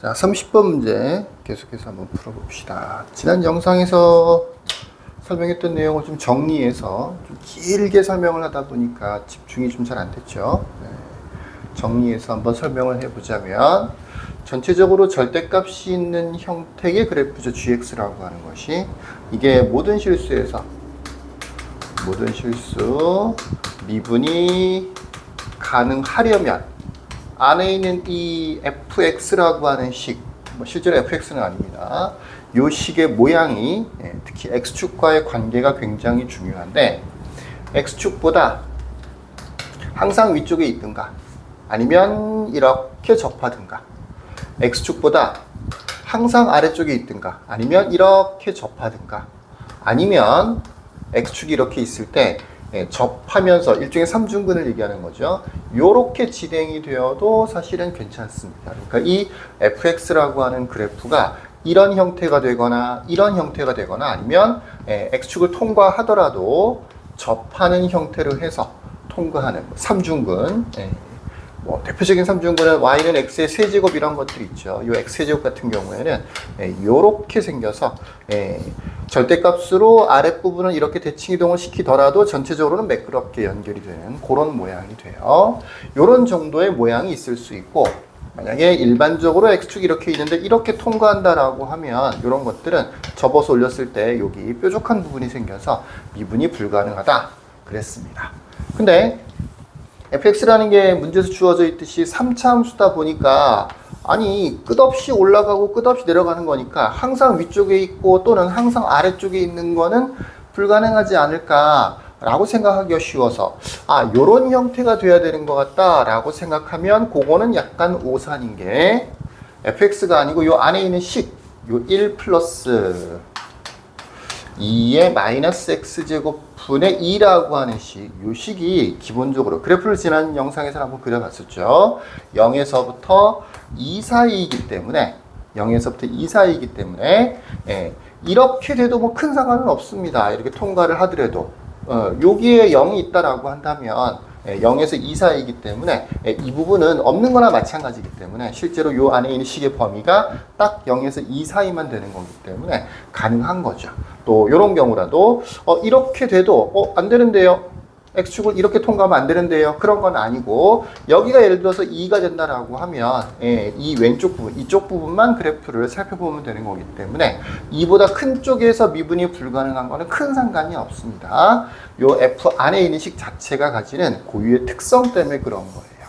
자, 30번 문제 계속해서 한번 풀어봅시다. 지난 영상에서 설명했던 내용을 좀 정리해서 좀 길게 설명을 하다 보니까 집중이 좀 잘 안 됐죠. 네. 정리해서 한번 설명을 해보자면 전체적으로 절대값이 있는 형태의 그래프죠. gx라고 하는 것이 이게 모든 실수 미분이 가능하려면 안에 있는 이 fx라고 하는 식, 실제로 fx는 아닙니다. 이 식의 모양이 특히 x축과의 관계가 굉장히 중요한데 x축보다 항상 위쪽에 있든가 아니면 이렇게 접하든가 x축보다 항상 아래쪽에 있든가 아니면 이렇게 접하든가 아니면 x축이 이렇게 있을 때 접하면서 일종의 삼중근을 얘기하는 거죠. 요렇게 진행이 되어도 사실은 괜찮습니다. 그러니까 이 fx라고 하는 그래프가 이런 형태가 되거나 이런 형태가 되거나 아니면 x축을 통과하더라도 접하는 형태로 해서 통과하는 삼중근. 뭐 대표적인 삼중근은 y는 x의 세제곱 이런 것들이 있죠. 이 x 세제곱 같은 경우에는 요렇게 생겨서 절대값으로 아랫부분을 이렇게 대칭이동을 시키더라도 전체적으로는 매끄럽게 연결이 되는 그런 모양이 돼요. 요런 정도의 모양이 있을 수 있고 만약에 일반적으로 x축이 이렇게 있는데 이렇게 통과한다라고 하면 이런 것들은 접어서 올렸을 때 여기 뾰족한 부분이 생겨서 미분이 불가능하다 그랬습니다. 근데 fx라는 게 문제에서 주어져 있듯이 3차 함수다 보니까 아니 끝없이 올라가고 끝없이 내려가는 거니까 항상 위쪽에 있고 또는 항상 아래쪽에 있는 거는 불가능하지 않을까 라고 생각하기가 쉬워서 요런 형태가 돼야 되는 것 같다 라고 생각하면 그거는 약간 오산인 게 fx가 아니고 요 안에 있는 식 요 1 플러스 2의 마이너스 x제곱 분의 2라고 하는 식, 이 식이 기본적으로 그래프를 지난 영상에서 한번 그려봤었죠. 0에서부터 2 사이이기 때문에 이렇게 돼도 뭐 큰 상관은 없습니다. 이렇게 통과를 하더라도 여기에 0이 있다라고 한다면 0에서 2 사이이기 때문에 이 부분은 없는 거나 마찬가지이기 때문에 실제로 이 안에 있는 식의 범위가 딱 0에서 2 사이만 되는 거기 때문에 가능한 거죠. 또 이런 경우라도 이렇게 돼도 안 되는데요. x축을 이렇게 통과하면 안 되는데요. 그런 건 아니고 여기가 예를 들어서 2가 된다라고 하면 이 왼쪽 부분, 이쪽 부분만 그래프를 살펴보면 되는 거기 때문에 2보다 큰 쪽에서 미분이 불가능한 거는 큰 상관이 없습니다. 요 f 안에 있는 식 자체가 가지는 고유의 특성 때문에 그런 거예요.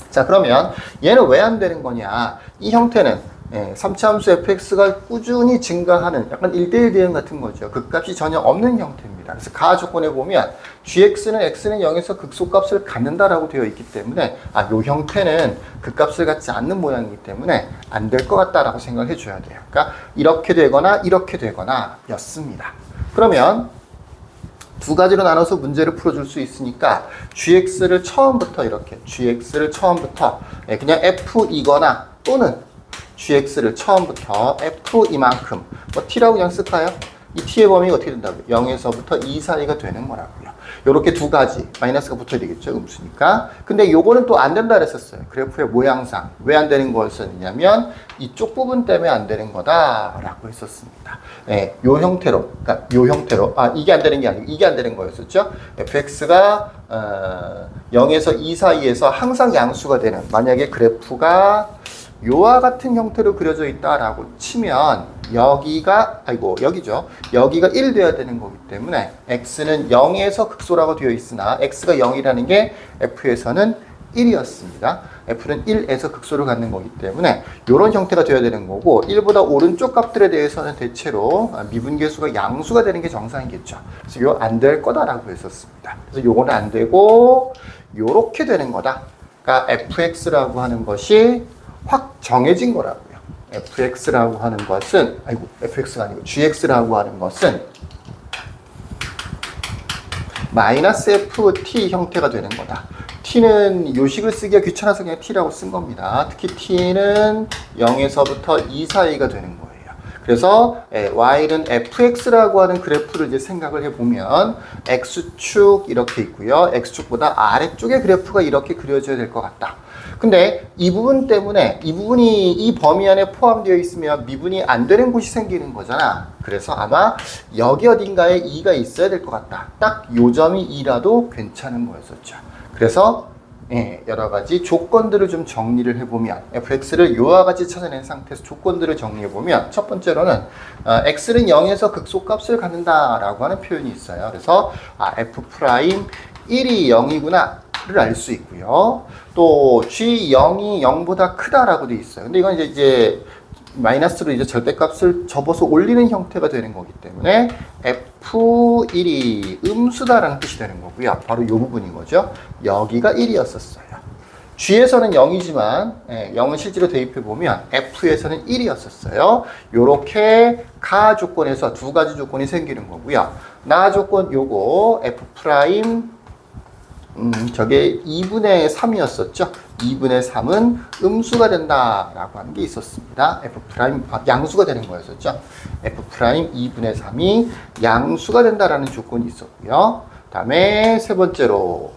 자, 그러면 얘는 왜 안 되는 거냐? 이 형태는 3차 함수 fx가 꾸준히 증가하는 약간 1대1 대응 같은 거죠. 극값이 전혀 없는 형태입니다. 그래서 가 조건에 보면 gx는 x는 0에서 극소값을 갖는다라고 되어 있기 때문에 요 형태는 극값을 갖지 않는 모양이기 때문에 안 될 것 같다라고 생각을 해줘야 돼요. 그러니까 이렇게 되거나 였습니다. 그러면 두 가지로 나눠서 문제를 풀어줄 수 있으니까 gx를 처음부터 그냥 f이거나 또는 gx를 처음부터 f 이만큼 t라고 그냥 쓸까요? 이 t의 범위가 어떻게 된다고요? 0에서부터 2 사이가 되는 거라고요. 요렇게 두 가지 마이너스가 붙어야 되겠죠, 음수니까. 근데 요거는 또 안 된다 그랬었어요. 그래프의 모양상 왜 안 되는 거였었냐면 이쪽 부분 때문에 안 되는 거다라고 했었습니다. 요 형태로 이게 안 되는 게 아니고 이게 안 되는 거였었죠. fx가 0에서 2 사이에서 항상 양수가 되는 만약에 그래프가 요와 같은 형태로 그려져 있다라고 치면 여기가 1 돼야 되는 거기 때문에 x는 0에서 극소라고 되어 있으나 x가 0이라는 게 f에서는 1이었습니다. f는 1에서 극소를 갖는 거기 때문에 이런 형태가 되어야 되는 거고 1보다 오른쪽 값들에 대해서는 대체로 미분계수가 양수가 되는 게 정상이겠죠. 그래서 이거 안 될 거다라고 했었습니다. 그래서 요거는 안 되고 요렇게 되는 거다. 그러니까 fx라고 하는 것이 확 정해진 거라고요. fx라고 하는 것은 fx가 아니고 gx라고 하는 것은 마이너스 ft 형태가 되는 거다. t는 요식을 쓰기가 귀찮아서 그냥 t라고 쓴 겁니다. 특히 t는 0에서부터 2 사이가 되는 거예요. 그래서 y는 fx라고 하는 그래프를 이제 생각을 해보면 x축 이렇게 있고요. x축보다 아래쪽에 그래프가 이렇게 그려져야 될 것 같다. 근데 이 부분 때문에 이 부분이 이 범위 안에 포함되어 있으면 미분이 안 되는 곳이 생기는 거잖아. 그래서 아마 여기 어딘가에 2가 있어야 될 것 같다. 딱 요 점이 2라도 괜찮은 거였었죠. 그래서 여러 가지 조건들을 좀 정리를 해보면 fx를 이와 같이 찾아낸 상태에서 조건들을 정리해보면 첫 번째로는 x는 0에서 극소값을 갖는다라고 하는 표현이 있어요. 그래서 f'1이 0이구나 를 알 수 있고요. 또 g0이 0보다 크다라고 돼 있어요. 근데 이건 이제 마이너스로 이제 절대값을 접어서 올리는 형태가 되는 거기 때문에 f1이 음수다라는 뜻이 되는 거고요. 바로 이 부분인 거죠. 여기가 1이었었어요. g에서는 0이지만 0은 실제로 대입해 보면 f에서는 1이었었어요. 요렇게 가 조건에서 두 가지 조건이 생기는 거고요. 나 조건 요거 f' 저게 2분의 3이었었죠. 2분의 3은 음수가 된다라고 하는 게 있었습니다. f' 양수가 되는 거였었죠. f' 2분의 3이 양수가 된다라는 조건이 있었고요. 다음에 세 번째로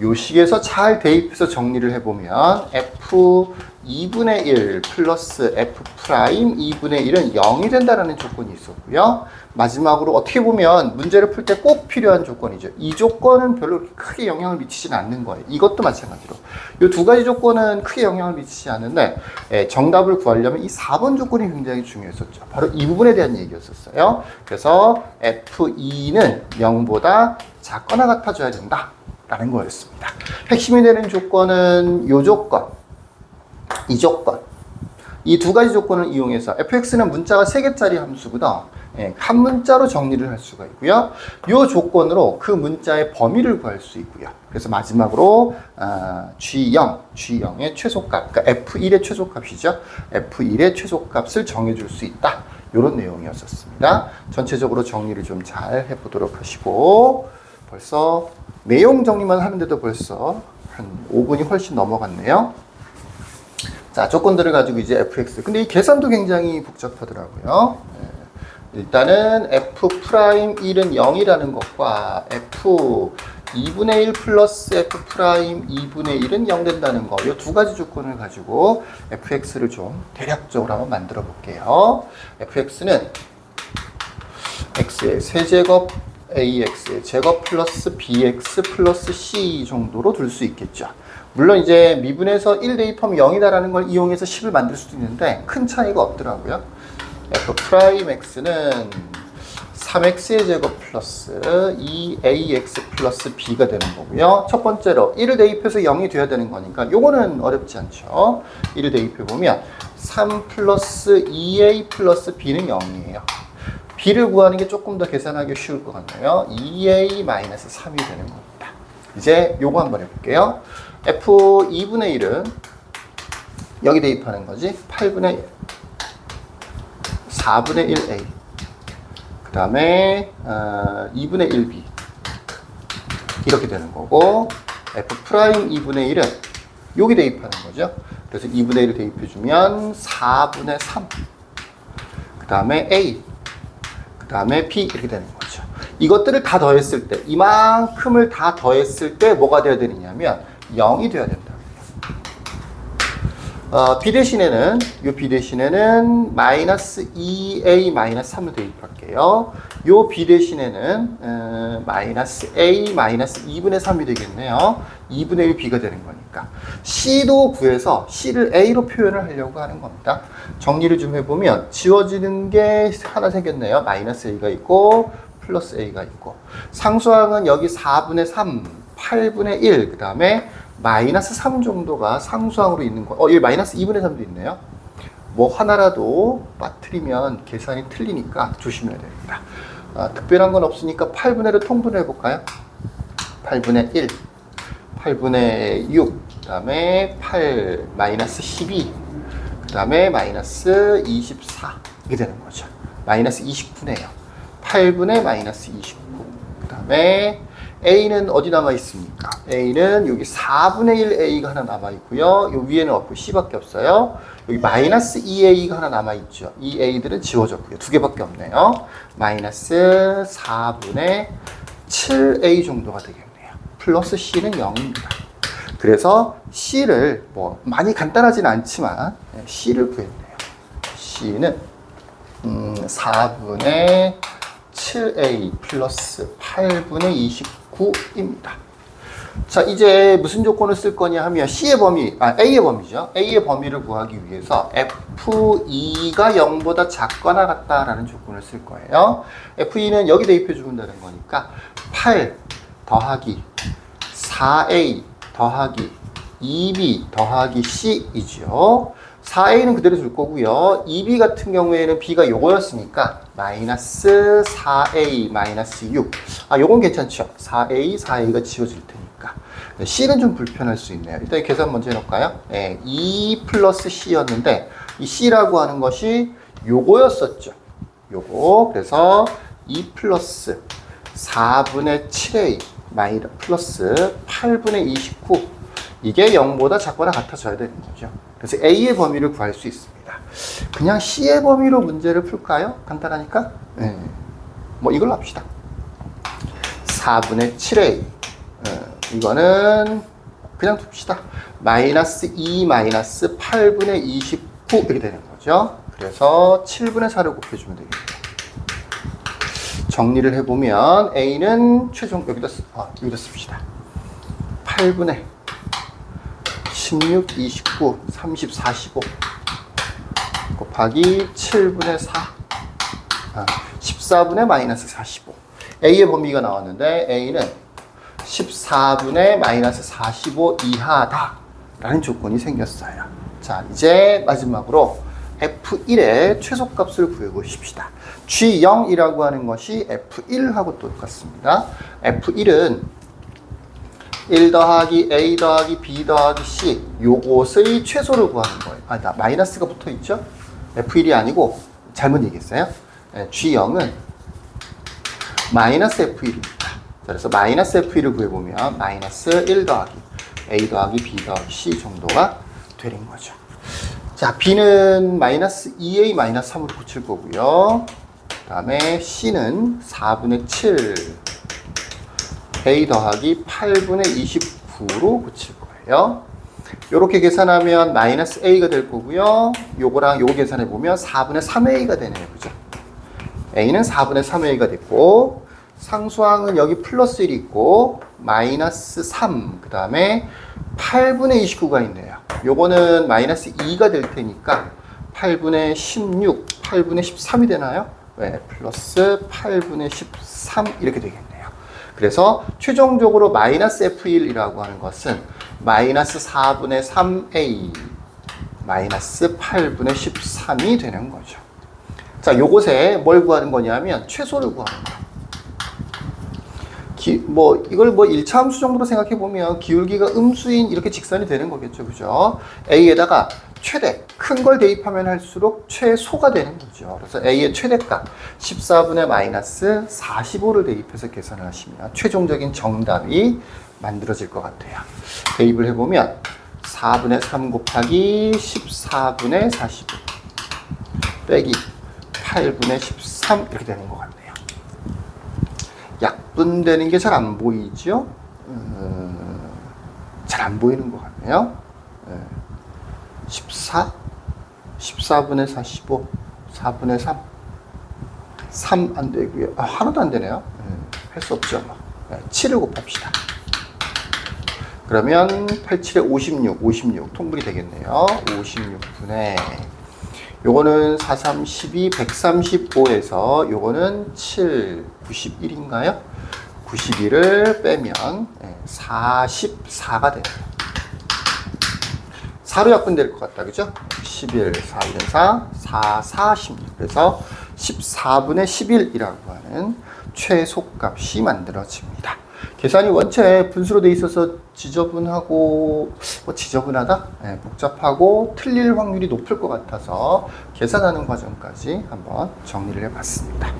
요식에서 잘 대입해서 정리를 해보면 f 2분의 1 플러스 f' 2분의 1은 0이 된다는 조건이 있었고요. 마지막으로 어떻게 보면 문제를 풀 때 꼭 필요한 조건이죠. 이 조건은 별로 크게 영향을 미치지는 않는 거예요. 이것도 마찬가지로. 이 두 가지 조건은 크게 영향을 미치지 않는데 정답을 구하려면 이 4번 조건이 굉장히 중요했었죠. 바로 이 부분에 대한 얘기였었어요. 그래서 f2는 0보다 작거나 같아져야 된다. 라는 거였습니다. 핵심이 되는 조건은 이 조건, 이 조건. 이 두 가지 조건을 이용해서 fx는 문자가 3개짜리 함수거든. 한 문자로 정리를 할 수가 있고요. 이 조건으로 그 문자의 범위를 구할 수 있고요. 그래서 마지막으로 G0의 최소값, 그러니까 F1의 최소값이죠. F1의 최소값을 정해줄 수 있다. 이런 내용이었었습니다. 전체적으로 정리를 좀 잘 해보도록 하시고 벌써 내용 정리만 하는데도 벌써 한 5분이 훨씬 넘어갔네요. 자, 조건들을 가지고 이제 fx. 근데 이 계산도 굉장히 복잡하더라고요. 일단은 f'1은 0이라는 것과 f 2분의 1 플러스 f' 2분의 1은 0 된다는 거. 이 두 가지 조건을 가지고 fx를 좀 대략적으로 한번 만들어 볼게요. fx는 x의 세제곱 ax의 제곱 플러스 bx 플러스 c 정도로 둘 수 있겠죠. 물론 이제 미분에서 1 대입하면 0이다라는 걸 이용해서 10을 만들 수도 있는데 큰 차이가 없더라고요. f'x는 3x의 제곱 플러스 2ax 플러스 b가 되는 거고요. 첫 번째로 1을 대입해서 0이 돼야 되는 거니까 요거는 어렵지 않죠. 1을 대입해 보면 3 플러스 2a 플러스 b는 0이에요. b를 구하는 게 조금 더 계산하기 쉬울 것 같네요. 2a-3이 되는 겁니다. 이제 요거 한번 해볼게요. f 2분의 1은 여기 대입하는 거지. 8분의 1, 4분의 1a, 그 다음에 2분의 1b 이렇게 되는 거고, f' 2분의 1은 여기 대입하는 거죠. 그래서 2분의 1을 대입해주면 4분의 3, 그 다음에 a, 그 다음에 b 이렇게 되는 거죠. 이것들을 다 더했을 때, 이만큼을 다 더했을 때 뭐가 되어야 되느냐면 0이 되어야 된다. b 대신에는, 요 b 대신에는 마이너스 2a 마이너스 3을 대입할게요. 요 b 대신에는 마이너스 a 마이너스 2분의 3이 되겠네요. 2분의 1 b가 되는 거니까. c도 구해서 c를 a로 표현을 하려고 하는 겁니다. 정리를 좀 해보면 지워지는 게 하나 생겼네요. 마이너스 a가 있고 플러스 a가 있고, 상수항은 여기 4분의 3, 8분의 1, 그 다음에 마이너스 3 정도가 상수항으로 있는 거. 여기 마이너스 2분의 3도 있네요. 뭐 하나라도 빠뜨리면 계산이 틀리니까 조심해야 됩니다. 특별한 건 없으니까 8분의 1을 통분을 해볼까요? 8분의 1, 8분의 6, 그 다음에 8, 마이너스 12, 그 다음에 마이너스 24 이렇게 되는 거죠. 마이너스 29네요. 8분의 마이너스 29, 그 다음에 a는 어디 남아 있습니까? a는 여기 4분의 1 a가 하나 남아 있고요. 요 위에는 없고 c밖에 없어요. 여기 마이너스 2a가 하나 남아 있죠. 이 a들은 지워졌고요. 두 개밖에 없네요. 마이너스 4분의 7a 정도가 되겠네요. 플러스 c는 0입니다. 그래서 C를 뭐 많이 간단하진 않지만 C를 구했네요. C는 4분의 7A 플러스 8분의 29입니다. 자, 이제 무슨 조건을 쓸 거냐 하면 C의 범위, A의 범위죠. A의 범위를 구하기 위해서 F2가 0보다 작거나 같다라는 조건을 쓸 거예요. F2는 여기 대입해 주면 되는 거니까 8 더하기 4A 더하기 2B 더하기 C이죠. 4A는 그대로 줄 거고요. 2B 같은 경우에는 B가 요거였으니까 마이너스 4A 마이너스 6. 요건 괜찮죠? 4A, 4A가 지워질 테니까. C는 좀 불편할 수 있네요. 일단 계산 먼저 해놓을까요? 2 플러스 C였는데 이 C라고 하는 것이 요거였었죠. 요거. 그래서 2 플러스 4분의 7A 마이너스 플러스 8분의 29. 이게 0보다 작거나 같아져야 되는 거죠. 그래서 A의 범위를 구할 수 있습니다. 그냥 C의 범위로 문제를 풀까요? 간단하니까. 뭐 이걸로 합시다. 4분의 7A. 이거는 그냥 둡시다. 마이너스 2 마이너스 8분의 29 이렇게 되는 거죠. 그래서 7분의 4를 곱해주면 되겠네요. 정리를 해보면 A는 최종 여기다 씁시다. 8분의 16, 29, 30, 45 곱하기 7분의 4 14분의 마이너스 45. A의 범위가 나왔는데 A는 14분의 마이너스 45 이하다 라는 조건이 생겼어요. 자, 이제 마지막으로 F1의 최소값을 구해보십시다. G0이라고 하는 것이 F1하고 똑같습니다. F1은 1 더하기 A 더하기 B 더하기 C 요것의 최소를 구하는 거예요. 마이너스가 붙어 있죠? F1이 아니고 잘못 얘기했어요. G0은 마이너스 F1입니다. 그래서 마이너스 F1을 구해보면 마이너스 1 더하기 A 더하기 B 더하기 C 정도가 되는 거죠. 자, B는 마이너스 2A 마이너스 3으로 붙일 거고요. 그 다음에 C는 4분의 7 A 더하기 8분의 29로 붙일 거예요. 이렇게 계산하면 마이너스 A가 될 거고요. 요거랑 요거 계산해 보면 4분의 3A가 되네요. 그죠? A는 4분의 3A가 됐고, 상수항은 여기 플러스 1이 있고, 마이너스 3, 그 다음에 8분의 29가 있네요. 요거는 마이너스 2가 될 테니까, 8분의 16, 8분의 13이 되나요? 네, 플러스 8분의 13 이렇게 되겠네요. 그래서 최종적으로 마이너스 F1이라고 하는 것은 마이너스 4분의 3A 마이너스 8분의 13이 되는 거죠. 자, 요것에 뭘 구하는 거냐면 최소를 구하는 거예요. 이걸 1차 함수 정도로 생각해 보면 기울기가 음수인 이렇게 직선이 되는 거겠죠. 그죠? A에다가 최대, 큰 걸 대입하면 할수록 최소가 되는 거죠. 그래서 A의 최대값 14분의 마이너스 45를 대입해서 계산을 하시면 최종적인 정답이 만들어질 것 같아요. 대입을 해보면 4분의 3 곱하기 14분의 45 빼기 8분의 13 이렇게 되는 것 같네요. 약분되는 게 잘 안 보이죠? 잘 안 보이는 것 같네요. 14? 14분의 45, 4분의 3. 3 안 되고요. 하나도 안 되네요. 할 수 없죠. 7을 곱합시다. 그러면 8, 7에 56 통분이 되겠네요. 56분의 요거는 4, 3, 12, 135에서 요거는 7, 91인가요? 91을 빼면 44가 되네요. 4로 약분될 것 같다. 그죠? 11, 4, 1, 4, 4, 4, 16. 그래서 14분의 11이라고 하는 최소값이 만들어집니다. 계산이 원체 분수로 돼 있어서 지저분하고, 지저분하다? 복잡하고 틀릴 확률이 높을 것 같아서 계산하는 과정까지 한번 정리를 해봤습니다.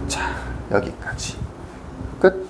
자, 여기까지. 끝.